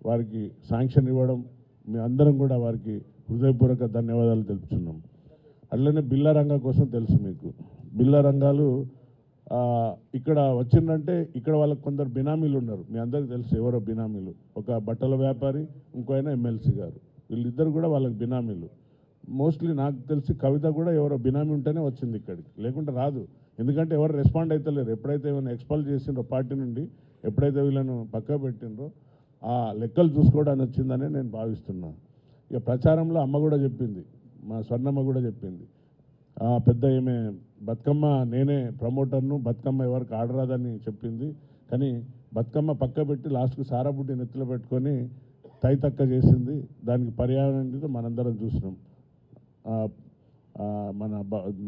వారికి శాంక్షన్ ఇవ్వడం మీ అందరం కూడా వారికి హృదయపూర్వక ధన్యవాదాలు తెలుపుతున్నాం. అట్లనే బిల్లా రంగా కోసం తెలుసు మీకు, బిల్లా రంగాలు ఇక్కడ వచ్చిందంటే ఇక్కడ వాళ్ళకి కొందరు బినామీలు ఉన్నారు, మీ అందరికీ తెలుసు ఎవరో బినామీలు. ఒక బట్టల వ్యాపారి, ఇంకో ఆయన ఎమ్మెల్సీ గారు, వీళ్ళిద్దరు కూడా వాళ్ళకి బినామీలు. మోస్ట్లీ నాకు తెలిసి కవిత కూడా ఎవరో బినామీ ఉంటేనే వచ్చింది ఇక్కడికి, లేకుంటే రాదు. ఎందుకంటే ఎవరు రెస్పాండ్ అవుతలేరు. ఎప్పుడైతే ఏమైనా ఎక్స్పల్ చేసిండ్రో పార్టీ నుండి, ఎప్పుడైతే వీళ్ళను పక్క పెట్టిండ్రో ఆ లెక్కలు చూసుకోవడానికి వచ్చిందని నేను భావిస్తున్నా. ఇక ప్రచారంలో అమ్మ కూడా చెప్పింది, మా స్వర్ణమ్మ కూడా చెప్పింది. పెద్ద ఏమే బతుకమ్మ నేనే ప్రమోటర్ను, బతుకమ్మ ఎవరికి ఆడరాదని చెప్పింది. కానీ బతుకమ్మ పక్క పెట్టి లాస్ట్కు సారాబుడ్డి నెత్తిలో పెట్టుకొని తైతక్క చేసింది. దానికి పర్యావరణం మనందరం చూసినాం.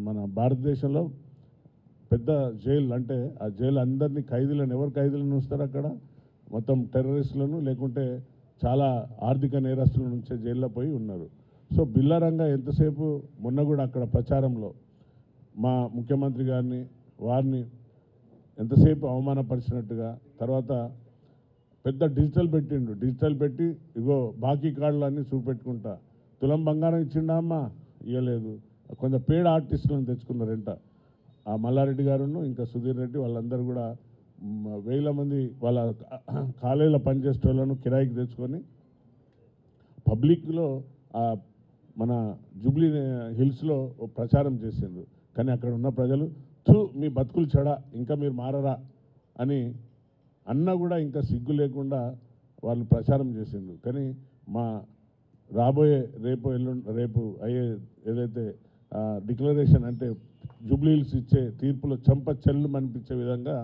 మన భారతదేశంలో పెద్ద జైలు అంటే ఆ జైలు అందరినీ ఖైదీలను ఎవరు ఖైదీలను ఉంచుతారు అక్కడ? మొత్తం టెర్రరిస్టులను లేకుంటే చాలా ఆర్థిక నేరస్తుల నుంచే జైల్లో పోయి ఉన్నారు. సో బిల్లారంగా ఎంతసేపు మొన్న కూడా అక్కడ ప్రచారంలో మా ముఖ్యమంత్రి గారిని వారిని ఎంతసేపు అవమానపరిచినట్టుగా, తర్వాత పెద్ద డిజిటల్ పెట్టిండు. డిజిటల్ పెట్టి ఇగో బాకీ కార్డులు అన్నీ చూపెట్టుకుంటా, తులం బంగారం ఇచ్చిండా అమ్మ ఇవ్వలేదు, కొంత పేడ ఆర్టిస్టులను తెచ్చుకున్నారంట. ఆ మల్లారెడ్డి గారును ఇంకా సుధీర్ రెడ్డి వాళ్ళందరూ కూడా వేల మంది వాళ్ళ కాలేజీలో పనిచేసే వాళ్ళను కిరాయికి తెచ్చుకొని పబ్లిక్లో మన జూబ్లీ హిల్స్లో ప్రచారం చేసిండ్రు. కానీ అక్కడ ఉన్న ప్రజలు మీ బతుకులు చెడా, ఇంకా మీరు మారరా అని అన్నా కూడా ఇంకా సిగ్గు లేకుండా వాళ్ళు ప్రచారం చేసిండ్రు. కానీ మా రాబోయే రేపు అయ్యే ఏదైతే డిక్లరేషన్ అంటే జూబ్లీ హిల్స్ ఇచ్చే తీర్పులో చెంప చెల్లు అనిపించే విధంగా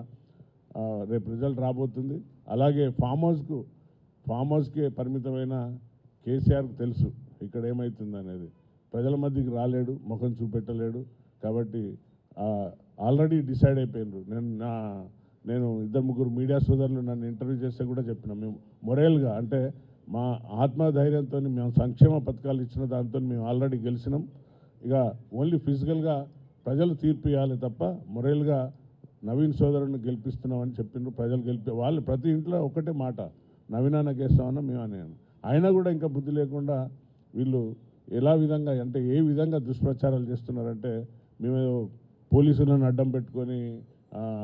రేపు రిజల్ట్ రాబోతుంది. అలాగే ఫామ్ హౌస్కే పరిమితమైన కేసీఆర్కి తెలుసు ఇక్కడ ఏమవుతుంది అనేది. ప్రజల మధ్యకి రాలేడు, ముఖం చూపెట్టలేడు. కాబట్టి ఆల్రెడీ డిసైడ్ అయిపోయినారు. నేను 2-3 మీడియా సోదరులు నన్ను ఇంటర్వ్యూ చేస్తే కూడా చెప్పిన, మేము మొరేల్గా అంటే మా ఆత్మధైర్యంతో మేము సంక్షేమ పథకాలు ఇచ్చిన దాంతో మేము ఆల్రెడీ గెలిచినాం. ఇక ఓన్లీ ఫిజికల్గా ప్రజలు తీర్పు ఇవ్వాలి తప్ప మొరేల్గా నవీన్ సోదరుని గెలిపిస్తున్నామని చెప్పిండ్రు. ప్రజలు వాళ్ళు ప్రతి ఇంట్లో ఒకటే మాట, నవీనాన్నకి వేస్తామన్నా మేము అనేను. అయినా కూడా ఇంకా బుద్ధి లేకుండా వీళ్ళు విధంగా అంటే ఏ విధంగా దుష్ప్రచారాలు చేస్తున్నారంటే మేము పోలీసులను అడ్డం పెట్టుకొని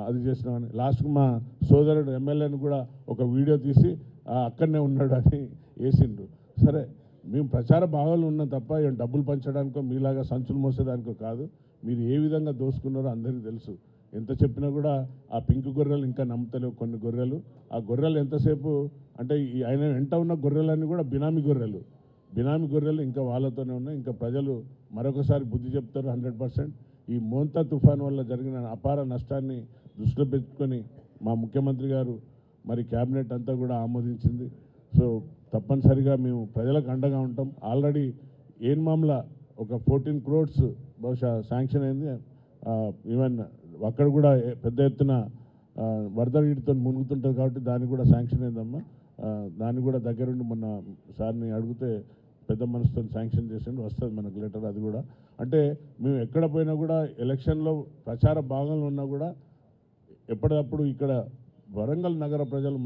అది చేసినామని. లాస్ట్కు మా సోదరుడు ఎమ్మెల్యేని కూడా ఒక వీడియో తీసి అక్కడనే ఉన్నాడు అని వేసిండ్రు. సరే, మేము ప్రచార భావాలు ఉన్నాం తప్ప ఏం డబ్బులు పంచడానికో మీలాగా సంచులు మోసేదానికో కాదు. మీరు ఏ విధంగా దోసుకున్నారో అందరికీ తెలుసు. ఎంత చెప్పినా కూడా ఆ పింక్ గొర్రెలు ఇంకా నమ్ముతలేవు కొన్ని గొర్రెలు. ఆ గొర్రెలు ఎంతసేపు అంటే ఆయన వెంట ఉన్న గొర్రెలన్నీ కూడా బినామీ గొర్రెలు ఇంకా వాళ్ళతోనే ఉన్నాయి. ఇంకా ప్రజలు మరొకసారి బుద్ధి చెప్తారు 100%. ఈ మోంతా తుఫాన్ వల్ల జరిగిన అపార నష్టాన్ని దృష్టిలో పెట్టుకొని మా ముఖ్యమంత్రి గారు మరి క్యాబినెట్ అంతా కూడా ఆమోదించింది. సో తప్పనిసరిగా మేము ప్రజలకు అండగా ఉంటాం. ఆల్రెడీ ఏన్మామ్లా ఒక 14 crores బహుశా శాంక్షన్ అయింది. ఈవెన్ అక్కడ కూడా పెద్ద ఎత్తున వరద నీటితో మునుగుతుంటుంది కాబట్టి దానికి కూడా శాంక్షన్ అయిందమ్మా. దాన్ని కూడా దగ్గరుండి మొన్న సార్ని అడిగితే పెద్ద మనసుతో శాంక్షన్ చేసిండు. వస్తుంది మనకు లెటర్. అది కూడా అంటే మేము ఎక్కడ పోయినా కూడా ఎలక్షన్లో ప్రచార భాగంలో ఉన్నా కూడా ఎప్పటికప్పుడు ఇక్కడ వరంగల్ నగర ప్రజలు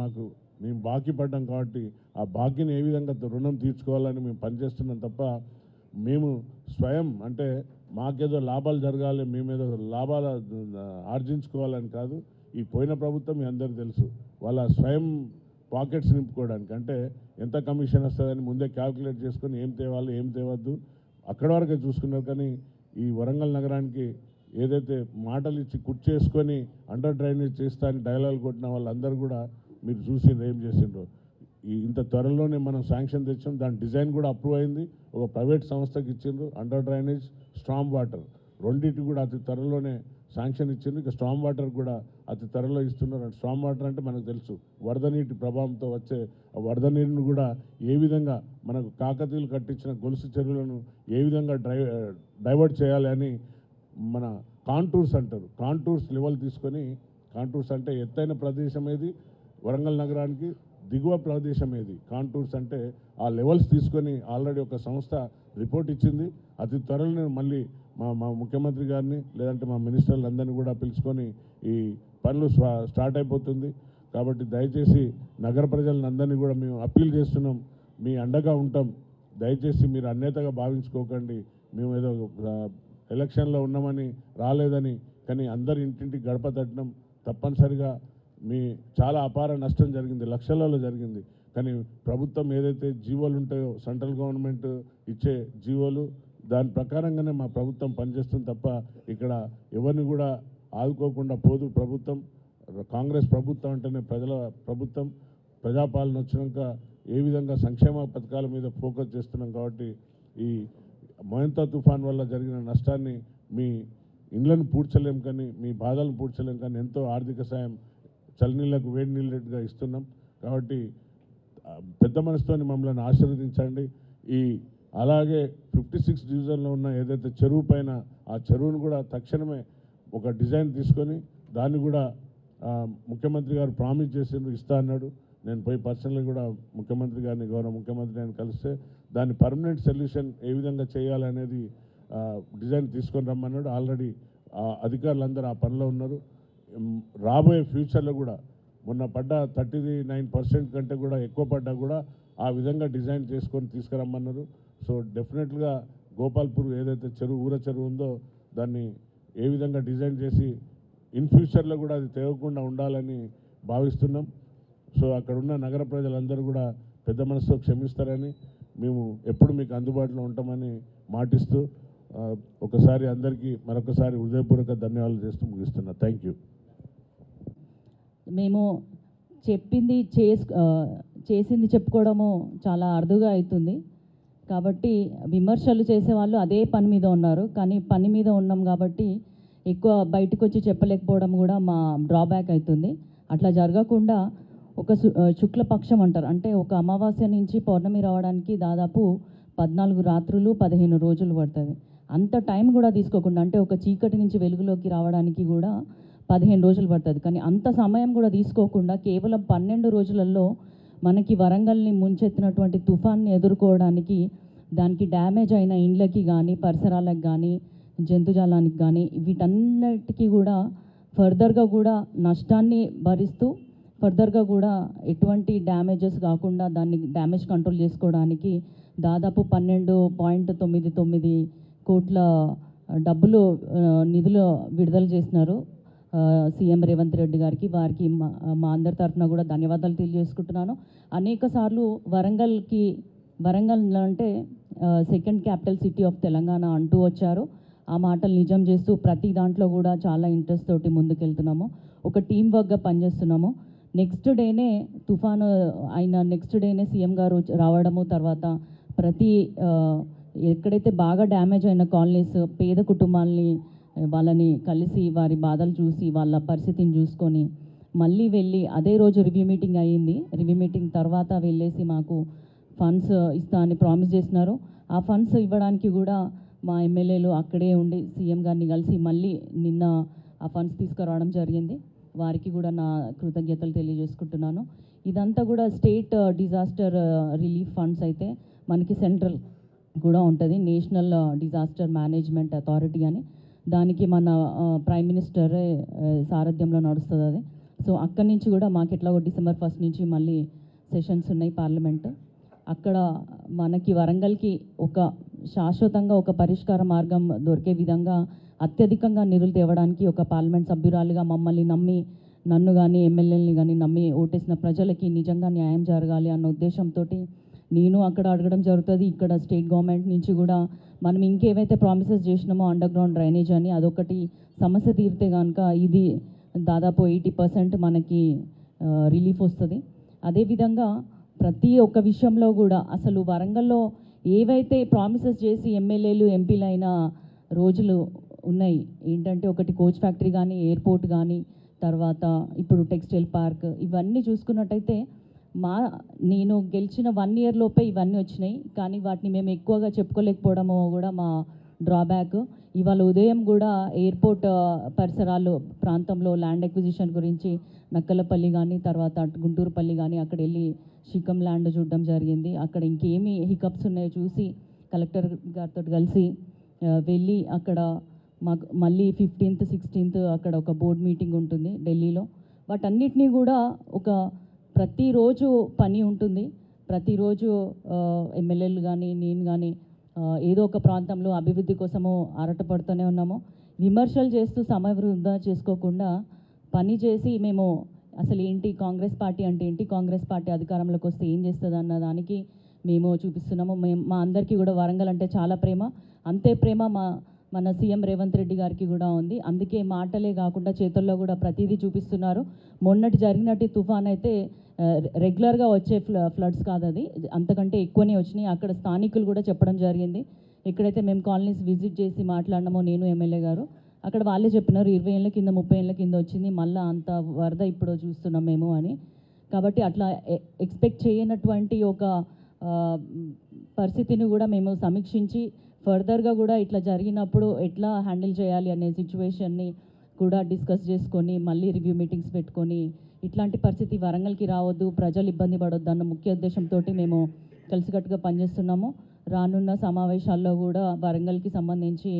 మేము బాకీ పడ్డాం కాబట్టి ఆ బాకీని ఏ విధంగా రుణం తీర్చుకోవాలని మేము పనిచేస్తున్నాం తప్ప మేము స్వయం అంటే మాకేదో లాభాలు జరగాలి, మేమేదో లాభాలు ఆర్జించుకోవాలని కాదు. ఈ పోయిన ప్రభుత్వం మీ అందరికీ తెలుసు, వాళ్ళ స్వయం పాకెట్స్ నింపుకోవడానికి అంటే ఎంత కమిషన్ వస్తుందని ముందే క్యాల్కులేట్ చేసుకొని ఏం తేవాలి ఏం తేవద్దు అక్కడ వరకే చూసుకున్నారు. కానీ ఈ వరంగల్ నగరానికి ఏదైతే మాటలు ఇచ్చి కుర్చేసుకొని అండర్ డ్రైనేజ్ చేస్తా అని డైలాగ్ కొట్టిన వాళ్ళందరూ కూడా మీరు చూసిండ్రు ఏం చేసిండ్రో. ఇంత త్వరలోనే మనం శాంక్షన్ తెచ్చాం. దాని డిజైన్ కూడా అప్రూవ్ అయింది. ఒక ప్రైవేట్ సంస్థకి ఇచ్చిండ్రు. అండర్ డ్రైనేజ్, స్ట్రామ్ వాటర్ రెండింటికి కూడా అతి త్వరలోనే శాంక్షన్ ఇచ్చిండ్రు. ఇక స్ట్రామ్ వాటర్ కూడా అతి త్వరలో ఇస్తున్నారు. స్ట్రామ్ వాటర్ అంటే మనకు తెలుసు వరద నీటి ప్రభావంతో వచ్చే వరద నీరును కూడా ఏ విధంగా మనకు కాకతీయులు కట్టించిన గొలుసు చెరువులను ఏ విధంగా డైవర్ట్ చేయాలి అని మన కాంటూర్స్ అంటారు. కాంటూర్స్ లెవెల్ తీసుకొని, కాంటూర్స్ అంటే ఎత్తైన ప్రదేశం ఏది, వరంగల్ నగరానికి దిగువ ప్రదేశం ఏది, కాంటూర్స్ అంటే ఆ లెవెల్స్ తీసుకొని ఆల్రెడీ ఒక సంస్థ రిపోర్ట్ ఇచ్చింది. అతి త్వరలో మళ్ళీ మా ముఖ్యమంత్రి గారిని లేదంటే మా మినిస్టర్లందరినీ కూడా పిలుచుకొని ఈ పనులు స్టార్ట్ అయిపోతుంది. కాబట్టి దయచేసి నగర ప్రజలందరినీ కూడా మేము అప్పీల్ చేస్తున్నాం, మీ అండగా ఉంటాం. దయచేసి మీరు అన్యతగా భావించుకోకండి. మేము ఏదో ఎలక్షన్లో ఉన్నామని రాలేదని, కానీ అందరి ఇంటింటికి గడప తట్టడం తప్పనిసరిగా చాలా అపార నష్టం జరిగింది, లక్షలలో జరిగింది. కానీ ప్రభుత్వం ఏదైతే జీవోలు ఉంటాయో సెంట్రల్ గవర్నమెంట్ ఇచ్చే జీవోలు దాని ప్రకారంగానే మా ప్రభుత్వం పనిచేస్తుంది తప్ప ఇక్కడ ఎవరిని కూడా ఆదుకోకుండా పోదు ప్రభుత్వం. కాంగ్రెస్ ప్రభుత్వం అంటేనే ప్రజల ప్రభుత్వం. ప్రజాపాలన వచ్చినాక ఏ విధంగా సంక్షేమ పథకాల మీద ఫోకస్ చేస్తున్నాం కాబట్టి ఈ మొయంతా తుఫాన్ వల్ల జరిగిన నష్టాన్ని మీ ఇండ్లను పూడ్చలేం కానీ మీ బాధలను పూడ్చలేం కానీ ఎంతో ఆర్థిక సాయం చలినీళ్ళకు వేడి నీళ్ళగా ఇస్తున్నాం. కాబట్టి పెద్ద మనసుతోని మమ్మల్ని ఆశీర్వదించండి. అలాగే 56 డివిజన్లో ఉన్న ఏదైతే చెరువు పైన ఆ చెరువును కూడా తక్షణమే ఒక డిజైన్ తీసుకొని దాన్ని కూడా ముఖ్యమంత్రి గారు ప్రామిస్ చేసిండ్రు, ఇస్తా అన్నాడు. నేను పోయి పర్సనల్గా కూడా ముఖ్యమంత్రి గారిని, గౌరవ ముఖ్యమంత్రి గారిని కలిస్తే దాన్ని పర్మనెంట్ సొల్యూషన్ ఏ విధంగా చేయాలనేది డిజైన్ తీసుకొని రమ్మన్నాడు. ఆల్రెడీ అధికారులందరూ ఆ పనిలో ఉన్నారు. రాబోయే ఫ్యూచర్లో కూడా మొన్న పడ్డ 39% కంటే కూడా ఎక్కువ పడ్డా కూడా ఆ విధంగా డిజైన్ చేసుకొని తీసుకురమ్మన్నారు. సో డెఫినెట్గా గోపాల్పూర్ ఏదైతే ఊర చెరువు ఉందో దాన్ని ఏ విధంగా డిజైన్ చేసి ఇన్ ఫ్యూచర్లో కూడా అది తెగకుండా ఉండాలని భావిస్తున్నాం. సో అక్కడ ఉన్న నగర ప్రజలందరూ కూడా పెద్ద మనసుతో క్షమిస్తారని, మేము ఎప్పుడు మీకు అందుబాటులో ఉంటామని మాటిస్తూ ఒకసారి అందరికీ మరొకసారి హృదయపూర్వక ధన్యవాదాలు చేస్తూ ముగిస్తున్నా. Thank you. మేము చెప్పింది చేసింది చెప్పుకోవడము చాలా అరుదుగా అవుతుంది. కాబట్టి విమర్శలు చేసేవాళ్ళు అదే పని మీద ఉన్నారు. కానీ పని మీద ఉన్నాం కాబట్టి ఎక్కువ బయటకు వచ్చి చెప్పలేకపోవడం కూడా మా డ్రాబ్యాక్ అవుతుంది. అట్లా జరగకుండా ఒక శుక్లపక్షం అంటారు, అంటే ఒక అమావాస్య నుంచి పౌర్ణమి రావడానికి దాదాపు 14 రాత్రులు 15 రోజులు పడుతుంది. అంత టైం కూడా తీసుకోకుండా, అంటే ఒక చీకటి నుంచి వెలుగులోకి రావడానికి కూడా 15 రోజులు పడుతుంది. కానీ అంత సమయం కూడా తీసుకోకుండా కేవలం 12 రోజులలో మనకి వరంగల్ని ముంచెత్తినటువంటి తుఫాన్ని ఎదుర్కోవడానికి, దానికి డ్యామేజ్ అయిన ఇండ్లకి కానీ, పరిసరాలకు కానీ, జంతుజాలానికి కానీ, వీటన్నిటికీ కూడా ఫర్దర్గా కూడా నష్టాన్ని భరిస్తూ ఫర్దర్గా కూడా ఎటువంటి డ్యామేజెస్ కాకుండా దాన్ని డ్యామేజ్ కంట్రోల్ చేసుకోవడానికి దాదాపు 12.99 కోట్ల డబ్బులు నిధులు విడుదల చేసినారు సీఎం రేవంత్ రెడ్డి గారికి. వారికి మా అందరి తరఫున కూడా ధన్యవాదాలు తెలియజేసుకుంటున్నాను. అనేక సార్లు వరంగల్ అంటే second capital city of Telangana అంటూ వచ్చారు. ఆ మాటలు నిజం చేస్తూ ప్రతి దాంట్లో కూడా చాలా ఇంట్రెస్ట్ తోటి ముందుకెళ్తున్నాము. ఒక టీం వర్క్గా పనిచేస్తున్నాము. నెక్స్ట్ డేనే తుఫాను అయిన నెక్స్ట్ డేనే సీఎం గారు రావడము, తర్వాత ప్రతి ఎక్కడైతే బాగా డ్యామేజ్ అయిన కాలనీస్, పేద కుటుంబాలని వాళ్ళని కలిసి వారి బాధలు చూసి వాళ్ళ పరిస్థితిని చూసుకొని మళ్ళీ వెళ్ళి అదే రోజు రివ్యూ మీటింగ్ అయ్యింది. రివ్యూ మీటింగ్ తర్వాత వెళ్ళేసి మాకు ఫండ్స్ ఇస్తా అని ప్రామిస్ చేసినారు. ఆ ఫండ్స్ ఇవ్వడానికి కూడా మా ఎమ్మెల్యేలు అక్కడే ఉండి సీఎం గారిని కలిసి మళ్ళీ నిన్న ఆ ఫండ్స్ తీసుకురావడం జరిగింది. వారికి కూడా నా కృతజ్ఞతలు తెలియజేసుకుంటున్నాను. ఇదంతా కూడా స్టేట్ డిజాస్టర్ రిలీఫ్ ఫండ్స్ అయితే మనకి సెంట్రల్ కూడా ఉంటుంది, నేషనల్ డిజాస్టర్ మేనేజ్మెంట్ అథారిటీ అని. దానికి మన ప్రైమ్ మినిస్టర్ సారథ్యంలో నడుస్తుంది అది. సో అక్కడి నుంచి కూడా మాకు ఎట్లాగో December 1 నుంచి మళ్ళీ సెషన్స్ ఉన్నాయి పార్లమెంట్. అక్కడ మనకి వరంగల్కి ఒక శాశ్వతంగా ఒక పరిష్కార మార్గం దొరికే విధంగా అత్యధికంగా నిధులు తేవడానికి ఒక పార్లమెంట్ సభ్యురాలిగా మమ్మల్ని నమ్మి, నన్ను కానీ ఎమ్మెల్యేలని కానీ నమ్మి ఓటేసిన ప్రజలకి నిజంగా న్యాయం జరగాలి అన్న ఉద్దేశంతో నేను అక్కడ అడగడం జరుగుతుంది. ఇక్కడ స్టేట్ గవర్నమెంట్ నుంచి కూడా మనం ఇంకేవైతే ప్రామిసెస్ చేసినామో అండర్ గ్రౌండ్ డ్రైనేజ్ అని, అదొకటి సమస్య తీరితే కనుక ఇది దాదాపు 80% మనకి రిలీఫ్ వస్తుంది. అదేవిధంగా ప్రతి ఒక్క విషయంలో కూడా అసలు వరంగల్లో ఏవైతే ప్రామిసెస్ చేసి ఎమ్మెల్యేలు ఎంపీలు అయిన రోజులు ఉన్నాయి. ఏంటంటే ఒకటి కోచ్ ఫ్యాక్టరీ కానీ, ఎయిర్పోర్ట్ కానీ, తర్వాత ఇప్పుడు టెక్స్టైల్ పార్క్, ఇవన్నీ చూసుకున్నట్టయితే నేను గెలిచిన 1 year లోపే ఇవన్నీ వచ్చినాయి. కానీ వాటిని మేము ఎక్కువగా చెప్పుకోలేకపోవడము కూడా మా డ్రాబ్యాక్. ఇవాళ ఉదయం కూడా ఎయిర్పోర్ట్ పరిసరాలు ప్రాంతంలో ల్యాండ్ ఎక్విజిషన్ గురించి నక్కలపల్లి కానీ, తర్వాత గుంటూరుపల్లి కానీ అక్కడ వెళ్ళి శిఖం ల్యాండ్ చూడడం జరిగింది. అక్కడ ఇంకేమి హికప్స్ ఉన్నాయో చూసి కలెక్టర్ గారితో కలిసి వెళ్ళి అక్కడ మాకు మళ్ళీ 15th 16th అక్కడ ఒక బోర్డ్ మీటింగ్ ఉంటుంది ఢిల్లీలో. వాటన్నిటినీ కూడా ప్రతిరోజు పని ఉంటుంది. ప్రతిరోజు ఎమ్మెల్యేలు కానీ నేను కానీ ఏదో ఒక ప్రాంతంలో అభివృద్ధి కోసము ఆరాటపడుతూనే ఉన్నాము. విమర్శలు చేస్తూ సమయ వృధా చేసుకోకుండా పని చేసి మేము అసలు ఏంటి కాంగ్రెస్ పార్టీ అంటే ఏంటి, కాంగ్రెస్ పార్టీ అధికారంలోకి వస్తే ఏం చేస్తుంది అన్న దానికి మేము చూపిస్తున్నాము. మా అందరికీ కూడా వరంగల్ అంటే చాలా ప్రేమ. అంతే ప్రేమ మన సీఎం రేవంత్ రెడ్డి గారికి కూడా ఉంది. అందుకే మాటలే కాకుండా చేతుల్లో కూడా ప్రతిదీ చూపిస్తున్నారు. మొన్నటి జరిగినట్టు తుఫాన్ అయితే రెగ్యులర్గా వచ్చే ఫ్లడ్స్ కాదు, అది అంతకంటే ఎక్కువనే వచ్చినాయి. అక్కడ స్థానికులు కూడా చెప్పడం జరిగింది, ఎక్కడైతే మేము కాలనీస్ విజిట్ చేసి మాట్లాడినామో నేను ఎమ్మెల్యే గారు, అక్కడ వాళ్ళే చెప్పినారు 20 ఏళ్ళ కింద 30 ఏళ్ళ కింద వచ్చింది, మళ్ళీ అంత వరద ఇప్పుడు చూస్తున్నాం మేము అని. కాబట్టి అట్లా ఎక్స్పెక్ట్ చేయనటువంటి ఒక పరిస్థితిని కూడా మేము సమీక్షించి ఫర్దర్గా కూడా ఇట్లా జరిగినప్పుడు ఎట్లా హ్యాండిల్ చేయాలి అనే సిచ్యువేషన్ని కూడా డిస్కస్ చేసుకొని మళ్ళీ రివ్యూ మీటింగ్స్ పెట్టుకొని ఇట్లాంటి పరిస్థితి వరంగల్కి రావద్దు, ప్రజలు ఇబ్బంది పడొద్దు అన్న ముఖ్య ఉద్దేశంతో మేము కలిసికట్టుగా పనిచేస్తున్నాము. రానున్న సమావేశాల్లో కూడా వరంగల్కి సంబంధించి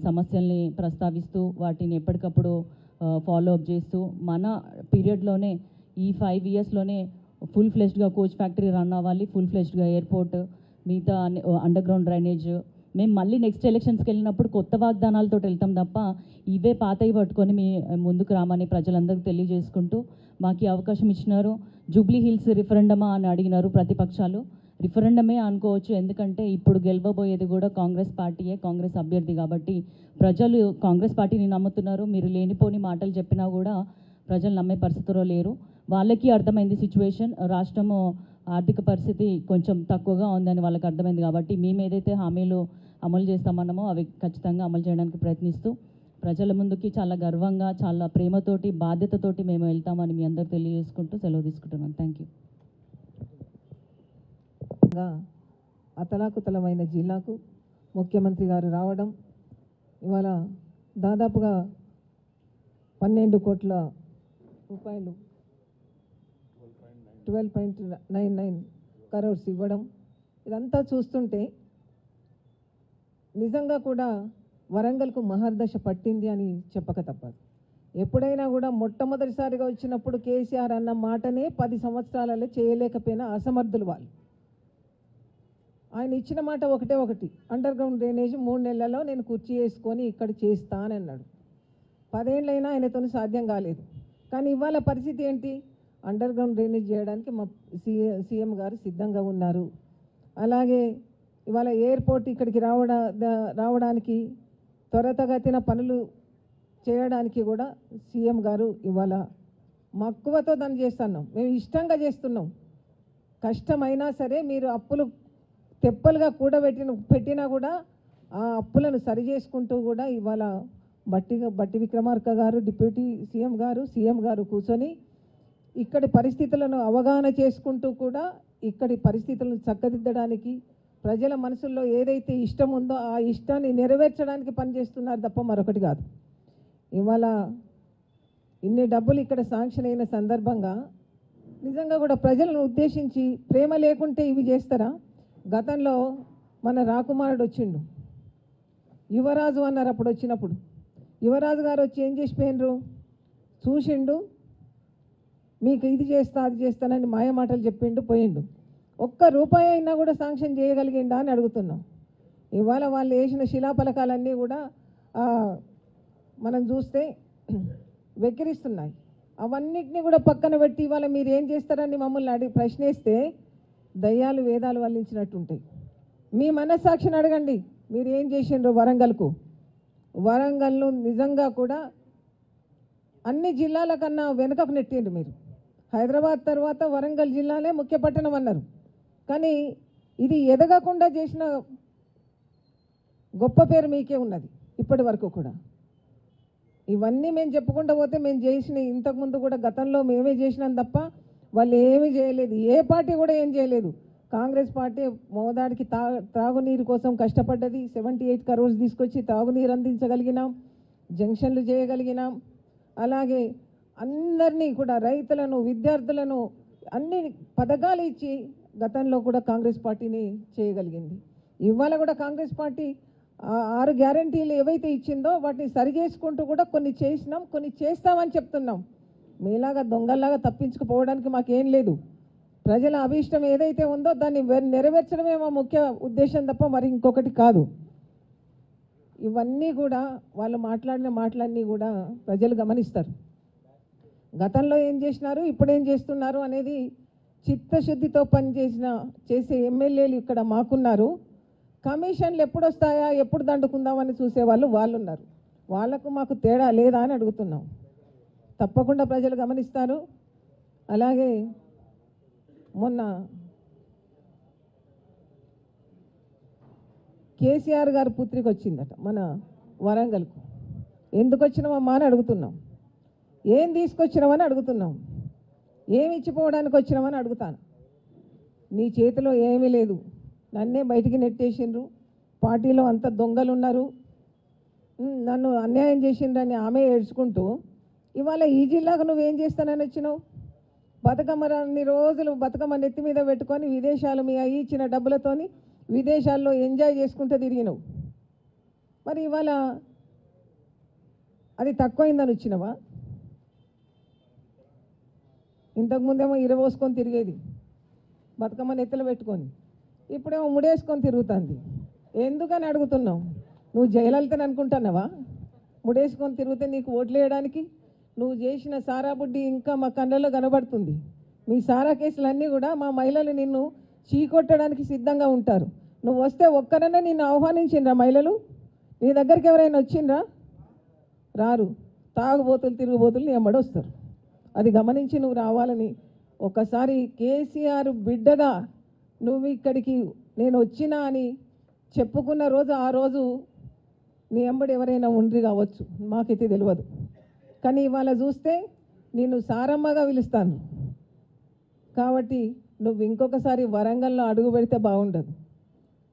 సమస్యల్ని ప్రస్తావిస్తూ వాటిని ఎప్పటికప్పుడు ఫాలో అప్ చేస్తూ మన పీరియడ్లోనే ఈ 5 ఇయర్స్లోనే ఫుల్ ఫ్లెజ్డ్గా కోచ్ ఫ్యాక్టరీ రన్ అవ్వాలి, ఫుల్ ఫ్లెజ్డ్గా ఎయిర్పోర్ట్, మిగతా అండర్ గ్రౌండ్ డ్రైనేజ్. మేము మళ్ళీ నెక్స్ట్ ఎలక్షన్స్కి వెళ్ళినప్పుడు కొత్త వాగ్దానాలతో వెళ్తాం తప్ప ఇవే పాతవి పట్టుకొని మీ ముందుకు రామని ప్రజలందరికీ తెలియజేసుకుంటూ మాకు ఈ అవకాశం ఇచ్చినారు. జూబ్లీ హిల్స్ రిఫరెండమా అని అడిగినారు ప్రతిపక్షాలు. రిఫరెండమే అనుకోవచ్చు, ఎందుకంటే ఇప్పుడు గెలవబోయేది కూడా కాంగ్రెస్ పార్టీయే, కాంగ్రెస్ అభ్యర్థి. కాబట్టి ప్రజలు కాంగ్రెస్ పార్టీని నమ్ముతున్నారు. మీరు లేనిపోని మాటలు చెప్పినా కూడా ప్రజలు నమ్మే పరిస్థితిలో లేరు. వాళ్ళకి అర్థమైంది సిచ్యువేషన్, రాష్ట్రము ఆర్థిక పరిస్థితి కొంచెం తక్కువగా ఉందని వాళ్ళకి అర్థమైంది. కాబట్టి మేము ఏదైతే హామీలు అమలు చేస్తామన్నామో అవి ఖచ్చితంగా అమలు చేయడానికి ప్రయత్నిస్తూ ప్రజల ముందుకి చాలా గర్వంగా, చాలా ప్రేమతోటి, బాధ్యతతోటి మేము వెళ్తామని మీ అందరూ తెలియజేసుకుంటూ సెలవు తీసుకుంటున్నాను. Thank you. అతలాకుతలమైన జిల్లాకు ముఖ్యమంత్రి గారు రావడం, ఇవాళ దాదాపుగా 12 కోట్ల రూపాయలు 12.99 crores ఇవ్వడం, ఇదంతా చూస్తుంటే నిజంగా కూడా వరంగల్కు మహర్దశ పట్టింది అని చెప్పక తప్పదు. ఎప్పుడైనా కూడా మొట్టమొదటిసారిగా వచ్చినప్పుడు కేసీఆర్ అన్న మాటనే 10 సంవత్సరాలలో చేయలేకపోయినా అసమర్థులు వాళ్ళు. ఆయన ఇచ్చిన మాట ఒకటి, అండర్ గ్రౌండ్ డ్రైనేజ్ 3 నెలల్లో నేను కుర్చీ వేసుకొని ఇక్కడ చేస్తానన్నాడు. 10 ఏళ్ళైనా ఆయనతో సాధ్యం కాలేదు. కానీ ఇవాళ పరిస్థితి ఏంటి? అండర్ గ్రౌండ్ డ్రైనేజ్ చేయడానికి మా సీఎం గారు సిద్ధంగా ఉన్నారు. అలాగే ఇవాళ ఎయిర్పోర్ట్ ఇక్కడికి రావడానికి త్వరితగతిన పనులు చేయడానికి కూడా సీఎం గారు ఇవాళ మక్కువతో దాన్ని చేస్తున్నాం. మేము ఇష్టంగా చేస్తున్నాం. కష్టమైనా సరే మీరు అప్పులు తెప్పలుగా పెట్టినా కూడా ఆ అప్పులను సరి చేసుకుంటూ కూడా ఇవాళ బట్టి విక్రమార్క గారు, డిప్యూటీ సీఎం గారు కూర్చొని ఇక్కడి పరిస్థితులను అవగాహన చేసుకుంటూ కూడా ఇక్కడి పరిస్థితులను చక్కదిద్దడానికి, ప్రజల మనసుల్లో ఏదైతే ఇష్టం ఉందో ఆ ఇష్టాన్ని నెరవేర్చడానికి పనిచేస్తున్నారు తప్ప మరొకటి కాదు. ఇవాళ ఇన్ని డబ్బులు ఇక్కడ శాంక్షన్ అయిన సందర్భంగా నిజంగా కూడా ప్రజలను ఉద్దేశించి ప్రేమ లేకుంటే ఇవి చేస్తారా? గతంలో మన రాకుమారుడు వచ్చిండు, యువరాజు అన్నారు. అప్పుడు వచ్చినప్పుడు యువరాజు గారు వచ్చి ఏం చేసిపోయినరు? చూసిండు, మీకు ఇది చేస్తా అది చేస్తానని మాయమాటలు చెప్పిండు, పోయిండు. ₹1 అయినా కూడా శాంక్షన్ చేయగలిగిండా అని అడుగుతున్నాం. ఇవాళ వాళ్ళు వేసిన శిలాఫలకాలన్నీ కూడా మనం చూస్తే వెక్కిరిస్తున్నాయి. అవన్నిటినీ కూడా పక్కన పెట్టి ఇవాళ మీరు ఏం చేస్తారని మమ్మల్ని ప్రశ్నిస్తే దయ్యాలు వేదాలు వల్లించినట్టుంటాయి. మీ మనస్సాక్షిని అడగండి, మీరు ఏం చేసిండ్రు వరంగల్కు. వరంగల్ను నిజంగా కూడా అన్ని జిల్లాల కన్నా వెనుకకు నెట్టిండ్రు మీరు. హైదరాబాద్ తర్వాత వరంగల్ జిల్లానే ముఖ్య పట్టణం అన్నారు. కానీ ఇది ఎదగకుండా చేసిన గొప్ప పేరు మీకే ఉన్నది ఇప్పటి వరకు కూడా. ఇవన్నీ మేము చెప్పుకుంటూ పోతే మేము చేసిన ఇంతకుముందు కూడా గతంలో మేమే చేసినాం తప్ప వాళ్ళు ఏమీ చేయలేదు. ఏ పార్టీ కూడా ఏం చేయలేదు. కాంగ్రెస్ పార్టీ మోదాడికి త్రాగునీరు కోసం కష్టపడ్డది. 78 crores తీసుకొచ్చి త్రాగునీరు అందించగలిగినాం, జంక్షన్లు చేయగలిగినాం. అలాగే అందరినీ కూడా రైతులను, విద్యార్థులను అన్ని పథకాలు ఇచ్చి గతంలో కూడా కాంగ్రెస్ పార్టీని చేయగలిగింది. ఇవాళ కూడా కాంగ్రెస్ పార్టీ 6 గ్యారంటీలు ఏవైతే ఇచ్చిందో వాటిని సరి చేసుకుంటూ కూడా కొన్ని చేసినాం, కొన్ని చేస్తామని చెప్తున్నాం. మీలాగా దొంగల్లాగా తప్పించుకుపోవడానికి మాకేం లేదు. ప్రజల అభీష్టం ఏదైతే ఉందో దాన్ని నెరవేర్చడమే మా ముఖ్య ఉద్దేశం తప్ప మరి ఇంకొకటి కాదు. ఇవన్నీ కూడా వాళ్ళు మాట్లాడిన మాటలన్నీ కూడా ప్రజలు గమనిస్తారు. గతంలో ఏం చేసినారు, ఇప్పుడు ఏం చేస్తున్నారు అనేది చిత్తశుద్ధితో చేసే ఎమ్మెల్యేలు ఇక్కడ మాకున్నారు. కమిషన్లు ఎప్పుడు వస్తాయా, ఎప్పుడు దండుకుందామని చూసేవాళ్ళు వాళ్ళు ఉన్నారు. వాళ్లకు మాకు తేడా లేదా అని అడుగుతున్నాం. తప్పకుండా ప్రజలు గమనిస్తారు. అలాగే మొన్న కేసీఆర్ గారి పుత్రిక వచ్చిందట మన వరంగల్కు. ఎందుకు వచ్చినావమ్మా అని అడుగుతున్నాం. ఏం తీసుకొచ్చినావని అడుగుతున్నాం. ఏమి ఇచ్చిపోవడానికి వచ్చినావని అడుగుతాను. నీ చేతిలో ఏమీ లేదు. నన్నే బయటికి నెట్టేసిండ్రు. పార్టీలో అంత దొంగలు ఉన్నారు, నన్ను అన్యాయం చేసిండ్రని ఆమె ఏడ్చుకుంటూ ఇవాళ ఈ జిల్లాకు నువ్వేం చేస్తానని వచ్చినావు? బతుకమ్మ అన్ని రోజులు బతుకమ్మ నెత్తి మీద పెట్టుకొని విదేశాలు మీ అయ్యి ఇచ్చిన డబ్బులతోని విదేశాల్లో ఎంజాయ్ చేసుకుంటూ తిరిగినావు. మరి ఇవాళ అది తక్కువైందని వచ్చినవా? ఇంతకుముందేమో ఇరవోసుకొని తిరిగేది బతుకమ్మ నెత్తిలో పెట్టుకొని, ఇప్పుడేమో ముడేసుకొని తిరుగుతుంది. ఎందుకని అడుగుతున్నావు? నువ్వు జయలలితని అనుకుంటున్నావా? ముడేసుకొని తిరిగితే నీకు ఓట్లు వేయడానికి? నువ్వు చేసిన సారా బుడ్డి ఇంకా మా కళ్ళల్లో కనబడుతుంది. మీ సారా కేసులన్నీ కూడా మా మహిళలు నిన్ను చీకొట్టడానికి సిద్ధంగా ఉంటారు. నువ్వు వస్తే ఒక్కరన్నా నిన్ను ఆహ్వానించిండ్రా మహిళలు? నీ దగ్గరికి ఎవరైనా వచ్చిండ్రా? రారు. తాగుబోతులు తిరుగుబోతులు నీ ఎమ్మడొస్తారు. అది గమనించి నువ్వు రావాలని ఒకసారి కేసీఆర్ బిడ్డగా నువ్వు ఇక్కడికి నేను వచ్చినా అని చెప్పుకున్న రోజు ఆ రోజు నీ ఎంబడి ఎవరైనా ఉండ్రి కావచ్చు, మాకైతే తెలియదు. కానీ ఇవాళ చూస్తే నేను సారమ్మగా పిలుస్తాను. కాబట్టి నువ్వు ఇంకొకసారి వరంగల్లో అడుగు పెడితే బాగుండదు.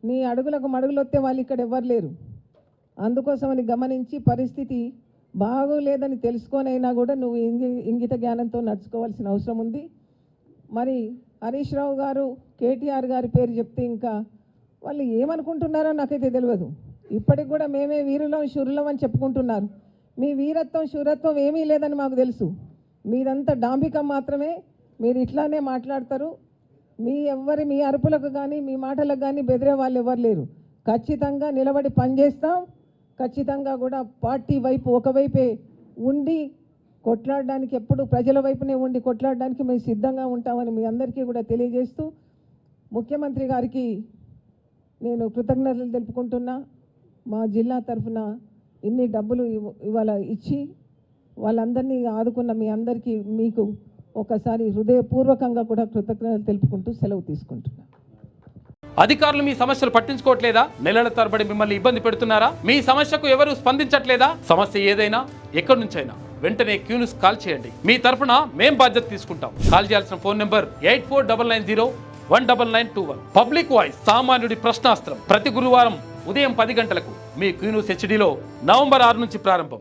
నీ అడుగులకు మడుగులు వస్తే వాళ్ళు ఇక్కడ ఎవ్వరు లేరు. అందుకోసమని గమనించి పరిస్థితి బాగోలేదని తెలుసుకొనైనా కూడా నువ్వు ఇంగిత జ్ఞానంతో నడుచుకోవాల్సిన అవసరం ఉంది. మరి హరీష్ రావు గారు, కేటీఆర్ గారి పేరు చెప్తే ఇంకా వాళ్ళు ఏమనుకుంటున్నారో నాకైతే తెలియదు. ఇప్పటికి కూడా మేమే వీరులం శూరులం అని చెప్పుకుంటున్నారు. మీ వీరత్వం శూరత్వం ఏమీ లేదని మాకు తెలుసు. మీదంతా డాంబికం మాత్రమే. మీరు ఇట్లానే మాట్లాడతారు. మీ అరుపులకు కానీ మీ మాటలకు కానీ బెదిరే వాళ్ళు ఎవరు లేరు. ఖచ్చితంగా నిలబడి పనిచేస్తాం. ఖచ్చితంగా కూడా పార్టీ వైపు ఒకవైపే ఉండి కొట్లాడడానికి, ఎప్పుడు ప్రజల వైపునే ఉండి కొట్లాడడానికి మేము సిద్ధంగా ఉంటామని మీ అందరికీ కూడా తెలియజేస్తూ ముఖ్యమంత్రి గారికి నేను కృతజ్ఞతలు తెలుపుకుంటున్నా. మా జిల్లా తరఫున ఇన్ని డబ్బులు ఇవాళ ఇచ్చి వాళ్ళందరినీ ఆదుకున్న మీ అందరికీ మీకు ఒకసారి హృదయపూర్వకంగా కూడా కృతజ్ఞతలు తెలుపుకుంటూ సెలవు తీసుకుంటున్నా. అధికారులు మీ సమస్యలు పట్టించుకోవట్లేదా? నెలల తరబడి మిమ్మల్ని ఇబ్బంది పెడుతున్నారా? మీ సమస్యకు ఎవరు స్పందించట్లేదా? సమస్య ఏదైనా ఎక్కడి నుంచైనా వెంటనే క్యూన్యూస్ కాల్ చేయండి. మీ తరఫున మేం బాధ్యత తీసుకుంటాం. కాల్ చేయాల్సిన ఫోన్ నెంబర్ 8499019921. పబ్లిక్ వాయిస్, సామాన్యుడి ప్రశ్నాస్త్రం. ప్రతి గురువారం ఉదయం 10 గంటలకు మీ క్యూన్యూస్ హెచ్డీలో నవంబర్ 6 నుంచి ప్రారంభం.